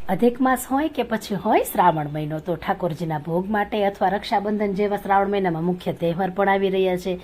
અધિક માસ હોય કે પછી હોય શ્રાવણ મહિનો, તો ઠાકોરજીના ભોગ માટે અથવા રક્ષાબંધન જેવા શ્રાવણ મહિનામાં મુખ્ય તહેવાર પણ આવી રહ્યા છે,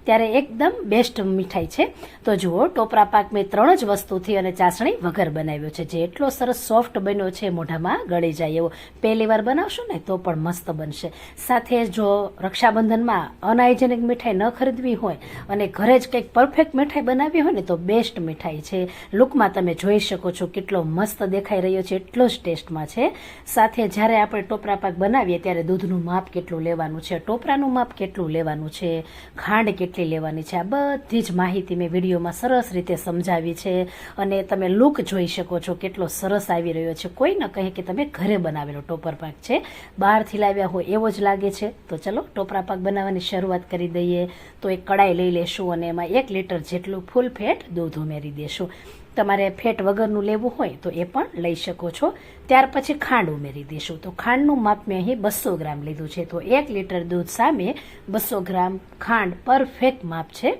ત્યારે એકદમ બેસ્ટ મીઠાઈ છે. તો જુઓ, ટોપરા પાક મેં 3 જ વસ્તુથી અને ચાસણી વગર બનાવ્યો છે, જે એટલો સરસ સોફ્ટ બન્યો છે, મોઢામાં ગળી જાય એવો. પહેલી વાર બનાવશો ને તો પણ મસ્ત બનશે. સાથે જો રક્ષાબંધનમાં અનહાઇજેનિક મીઠાઈ ન ખરીદવી હોય અને ઘરે જ કંઈક પરફેક્ટ મીઠાઈ બનાવવી હોય ને તો બેસ્ટ મીઠાઈ છે. લુકમાં તમે જોઈ શકો છો કેટલો મસ્ત દેખાઈ રહ્યો છે, એટલો જ ટેસ્ટમાં છે. સાથે જ્યારે આપણે ટોપરા પાક બનાવીએ ત્યારે દૂધનું માપ કેટલું લેવાનું છે, ટોપરાનું માપ કેટલું લેવાનું છે, ખાંડ કેટલી લેવાની છે, આ બધી જ માહિતી મેં વિડીયોમાં સરસ રીતે સમજાવી છે. અને તમે લુક જોઈ શકો છો કેટલો સરસ આવી રહ્યો છે. કોઈ ન કહે કે તમે ઘરે બનાવેલો ટોપર પાક છે, બહારથી લાવ્યા હોય એવો જ લાગે છે. તો ચલો ટોપરા પાક બનાવવાની શરૂઆત કરી દઈએ. તો એક કડાઈ લઈ લેશું અને એમાં 1 લીટર જેટલું ફૂલ ફેટ દૂધ ઉમેરી દેશું. તમારે ફેટ વગરનું લેવું હોય તો એ પણ લઈ શકો છો. ત્યાર પછી ખાંડ ઉમેરી દઈશું. તો ખાંડનું માપ મેં અહીં 200 ગ્રામ લીધું છે. તો 1 લીટર દૂધ સામે 200 ગ્રામ ખાંડ પરફેક્ટ માપ છે.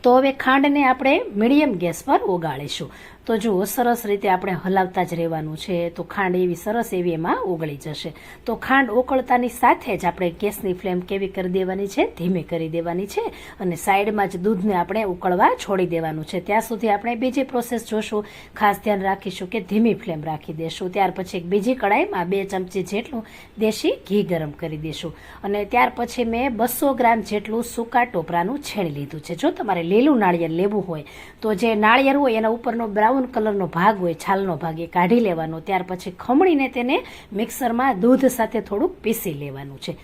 તો હવે ખાંડને આપણે મીડિયમ ગેસ પર ઓગાળીશું. તો જુઓ, સરસ રીતે આપણે હલાવતા જ રહેવાનું છે. તો ખાંડ એવી સરસ એવી એમાં ઓગળી જશે. તો ખાંડ ઓગળતાની સાથે જ આપણે ગેસની ફ્લેમ કેવી કરી દેવાની છે, ધીમી કરી દેવાની છે. અને સાઈડમાં જ દૂધને આપણે ઉકળવા છોડી દેવાનું છે. ત્યાં સુધી આપણે બીજી પ્રોસેસ જોશું. ખાસ ધ્યાન રાખીશું કે ધીમી ફ્લેમ રાખી દેશું. ત્યાર પછી એક બીજી કડાઈમાં 2 ચમચી જેટલું દેશી ઘી ગરમ કરી દેશું. અને ત્યાર પછી મેં 200 ગ્રામ જેટલું સૂકા ટોપરાનું છેણ લીધું છે. જો તમારે લીલું નાળિયેર લેવું હોય તો જે નાળિયેર હોય એના ઉપરનો બ્રાઉન કલરનો ભાગ હોય, છાલનો ભાગ, એ કાઢી લેવાનો. ત્યાર પછી ખમણીને તેને મિક્સરમાં દૂધ સાથે થોડુંક પીસી લેવાનું છે.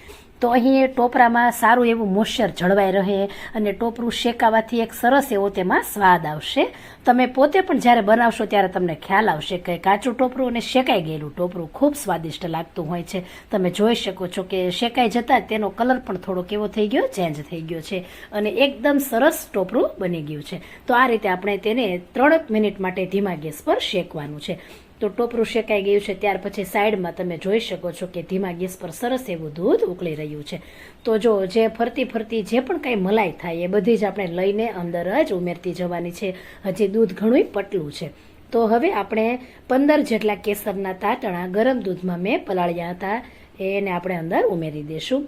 તો અહીં ટોપરામાં સારું એવું મોઇશ્ચર જળવાઈ રહે અને ટોપરું શેકાવાથી એક સરસ એવો તેમાં સ્વાદ આવશે. તમે પોતે પણ જ્યારે બનાવશો ત્યારે તમને ખ્યાલ આવશે કે કાચું ટોપરું અને શેકાઈ ગયેલું ટોપરું ખૂબ સ્વાદિષ્ટ લાગતું હોય છે. તમે જોઈ શકો છો કે શેકાઈ જતાં તેનો કલર પણ થોડો કેવો થઈ ગયો, ચેન્જ થઈ ગયો છે અને એકદમ સરસ ટોપરું બની ગયું છે. તો આ રીતે આપણે તેને 3 મિનિટ માટે ધીમા ગેસ પર શેકવાનું છે. તો ટોપરું શેકાઈ ગયું છે. ત્યાર પછી સાઈડમાં તમે જોઈ શકો છો કે ધીમા ગેસ પર સરસ એવું દૂધ ઉકળી રહ્યું છે. તો જો જે ફરતી ફરતી જે પણ કંઈ મલાઈ થાય એ બધી જ આપણે લઈને અંદર જ ઉમેરતી જવાની છે. હજી દૂધ ઘણું પતલું છે. તો હવે આપણે 15 જેટલા કેસરના તાંતણા ગરમ દૂધમાં મેં પલાળ્યા હતા, એને આપણે અંદર ઉમેરી દઈશું.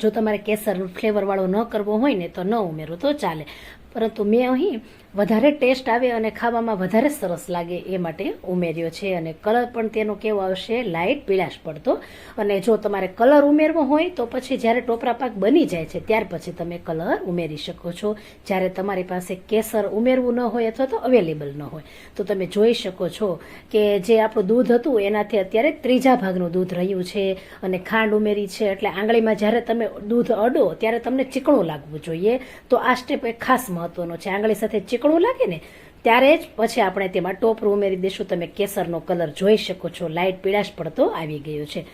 જો તમારે કેસર ફ્લેવરવાળો ન કરવો હોય ને તો ન ઉમેરો તો ચાલે, પરંતુ મેં અહીં વધારે ટેસ્ટ આવે અને ખાવામાં વધારે સરસ લાગે એ માટે ઉમેર્યો છે. અને કલર પણ તેનો કેવો આવશે, લાઇટ પીળાશ પડતો. અને જો તમારે કલર ઉમેરવો હોય તો પછી જ્યારે ટોપરા પાક બની જાય છે ત્યાર પછી તમે કલર ઉમેરી શકો છો. જ્યારે તમારી પાસે કેસર ઉમેરવું ન હોય અથવા તો અવેલેબલ ન હોય તો તમે જોઈ શકો છો કે જે આપણું દૂધ હતું એનાથી અત્યારે 3 ભાગનું દૂધ રહ્યું છે. અને ખાંડ ઉમેરી છે એટલે આંગળીમાં જ્યારે તમે દૂધ અડો ત્યારે તમને ચીકણું લાગવું જોઈએ. તો આ સ્ટેપ એક ખાસ મહત્વનો છે. આંગળી સાથે ચીકણું લાગે ને ત્યારે જ પછી આપણે તેમાં ટોપરું ઉમેરી દઈશું. તમે કેસરનો કલર જોઈ શકો છો, લાઇટ પીળાશ પડતો આવી ગયો છે.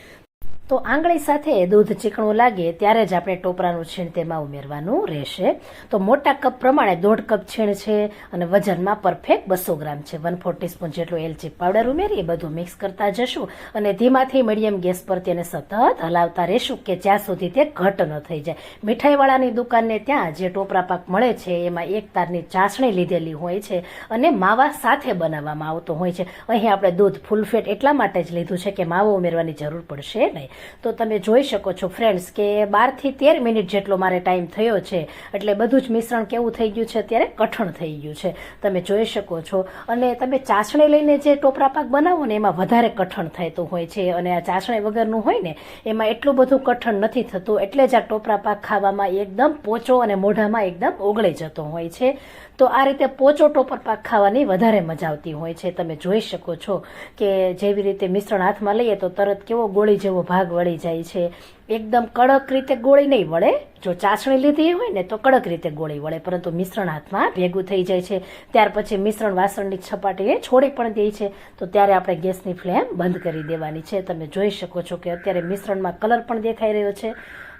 તો આંગળી સાથે દૂધ ચીકણું લાગે ત્યારે જ આપણે ટોપરાનું છીણ તેમાં ઉમેરવાનું રહેશે. તો મોટા કપ પ્રમાણે 1.5 કપ છીણ છે અને વજનમાં પરફેક્ટ 200 ગ્રામ છે. 1/4 ટીસ્પૂન જેટલું એલચી પાવડર ઉમેરી બધું મિક્સ કરતા જશું અને ધીમાથી મીડિયમ ગેસ પર તેને સતત હલાવતા રહેશું કે જ્યાં સુધી તે ઘટ ન થઈ જાય. મીઠાઈવાળાની દુકાનને ત્યાં જે ટોપરા પાક મળે છે એમાં એક તારની ચાસણી લીધેલી હોય છે અને માવા સાથે બનાવવામાં આવતો હોય છે. અહીં આપણે દૂધ ફૂલ ફેટ એટલા માટે જ લીધું છે કે માવો ઉમેરવાની જરૂર પડશે નહીં. તો તમે જોઈ શકો છો ફ્રેન્ડ્સ કે 12 થી 13 મિનિટ જેટલો મારે ટાઈમ થયો છે. એટલે બધું જ મિશ્રણ કેવું થઈ ગયું છે, અત્યારે કઠણ થઈ ગયું છે. તમે જોઈ શકો છો. અને તમે ચાસણી લઈને જે ટોપરા પાક બનાવો ને એમાં વધારે કઠણ થતું હોય છે અને આ ચાસણી વગરનું હોય ને એમાં એટલું બધું કઠણ નથી થતું. એટલે જ આ ટોપરા પાક ખાવામાં એકદમ પોચો અને મોઢામાં એકદમ ઓગળી જતો હોય છે. તો આ રીતે પોચો ટોપર પાક ખાવાની વધારે મજા આવતી હોય છે. તમે જોઈ શકો છો કે જેવી રીતે મિશ્રણ હાથમાં લઈએ તો તરત કેવો ગોળી જેવો ભાગ વળી જાય છે. એકદમ કડક રીતે ગોળી નહીં વળે. જો ચાસણી લીધી હોય ને તો કડક રીતે ગોળી વળે, પરંતુ મિશ્રણ હાથમાં ભેગું થઈ જાય છે. ત્યાર પછી મિશ્રણ વાસણની સપાટીએ છોડી પણ દે છે. તો ત્યારે આપણે ગેસની ફ્લેમ બંધ કરી દેવાની છે. તમે જોઈ શકો છો કે અત્યારે મિશ્રણમાં કલર પણ દેખાઈ રહ્યો છે.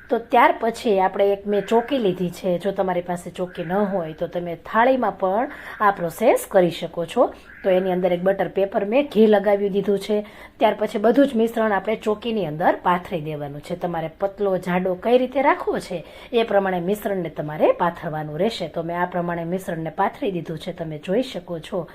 તો ત્યાર પછી આપણે એક મેં ચોકી લીધી છે. જો તમારી પાસે ચોકી ન હોય તો તમે થાળીમાં પણ આ પ્રોસેસ કરી શકો છો. તો એની અંદર એક બટર પેપર મેં ઘી લગાવી દીધું છે. ત્યાર પછી બધું જ મિશ્રણ આપણે ચોકીની અંદર પાથરી દેવાનું છે. તમારે પતલો જાડો કઈ રીતે રાખવો છે એ પ્રમાણે મિશ્રણને તમારે પાથરવાનું રહેશે. તો મેં આ પ્રમાણે મિશ્રણને પાથરી દીધું છે. તમે જોઈ શકો છો.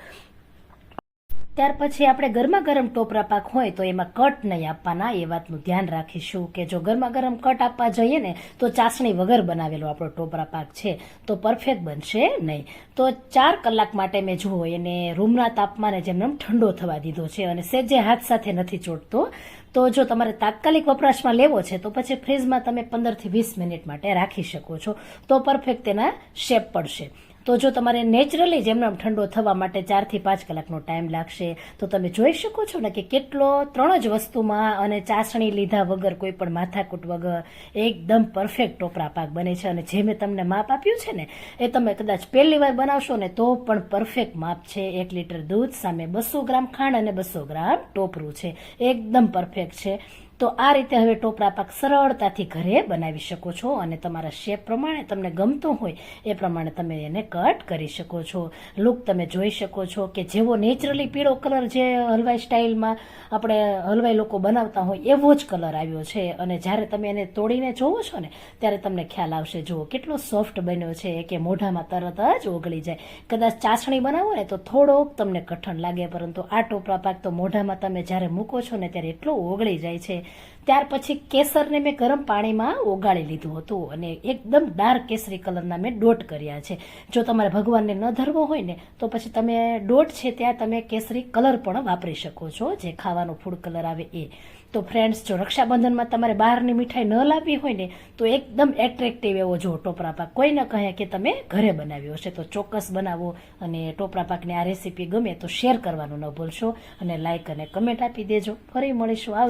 ત્યાર પછી આપણે ગરમા ગરમ ટોપરા પાક હોય તો એમાં કટ નહીં આપવાના, એ વાતનું ધ્યાન રાખીશું કે જો ગરમા ગરમ કટ આપવા જઈએ ને તો ચાસણી વગર બનાવેલો આપણો ટોપરા પાક છે તો પરફેક્ટ બનશે નહીં. તો 4 કલાક માટે મેં જુઓ એને રૂમના તાપમાને જેમ ઠંડો થવા દીધો છે અને સેજે હાથ સાથે નથી ચોટતો. તો જો તમારે તાત્કાલિક વપરાશમાં લેવો છે તો પછી ફ્રીજમાં તમે 15 થી 20 મિનિટ માટે રાખી શકો છો તો પરફેક્ટ તેના શેપ પડશે. તો જો તમારે નેચરલી જેમને ઠંડો થવા માટે 4 થી 5 કલાકનો ટાઈમ લાગશે તો તમે જોઈ શકો છો ને કે કેટલો 3 જ વસ્તુમાં અને ચાસણી લીધા વગર કોઈ પણ માથાકૂટ વગર એકદમ પરફેક્ટ ટોપરા પાક બને છે. અને જે મેં તમને માપ આપ્યું છે ને એ તમે કદાચ પહેલી વાર બનાવશો ને તો પણ પરફેક્ટ માપ છે. 1 લીટર દૂધ સામે 200 ગ્રામ ખાંડ અને 200 ગ્રામ ટોપરું છે, એકદમ પરફેક્ટ છે. તો આ રીતે હવે ટોપરા પાક સરળતાથી ઘરે બનાવી શકો છો અને તમારા શેપ પ્રમાણે તમને ગમતો હોય એ પ્રમાણે તમે એને કટ કરી શકો છો. લુક તમે જોઈ શકો છો કે જેવો નેચરલી પીળો કલર જે હલવાઈ સ્ટાઇલમાં આપણે હલવાઈ લોકો બનાવતા હોય એવો જ કલર આવ્યો છે. અને જ્યારે તમે એને તોડીને જોવો છો ને ત્યારે તમને ખ્યાલ આવશે જુઓ કેટલો સોફ્ટ બન્યો છે કે મોઢામાં તરત જ ઓગળી જાય. કદાચ ચાસણી બનાવો ને તો થોડોક તમને કઠણ લાગે, પરંતુ આ ટોપરા પાક તો મોઢામાં તમે જ્યારે મૂકો છો ને ત્યારે એટલો ઓગળી જાય છે. ત્યાર પછી કેસરને મેં ગરમ પાણીમાં ઓગાળી લીધું હતું અને એકદમ ડાર્ક કેસરી કલરના મેં ડોટ કર્યા છે. જો તમારે ભગવાનને ન ધરવો હોય ને તો પછી તમે ડોટ છે ત્યાં તમે કેસરી કલર પણ વાપરી શકો છો, જે ખાવાનો ફૂડ કલર આવે એ. તો ફ્રેન્ડ્સ, જો રક્ષાબંધનમાં તમારે બહારની મીઠાઈ ન લાવવી હોય ને તો એકદમ એટ્રેક્ટિવ એવો જો ટોપરા પાક કોઈ ન કહે કે તમે ઘરે બનાવ્યો છે તો ચોક્કસ બનાવો. અને ટોપરા પાકની આ રેસીપી ગમે તો શેર કરવાનું ન ભૂલશો અને લાઈક અને કમેન્ટ આપી દેજો. ફરી મળીશું.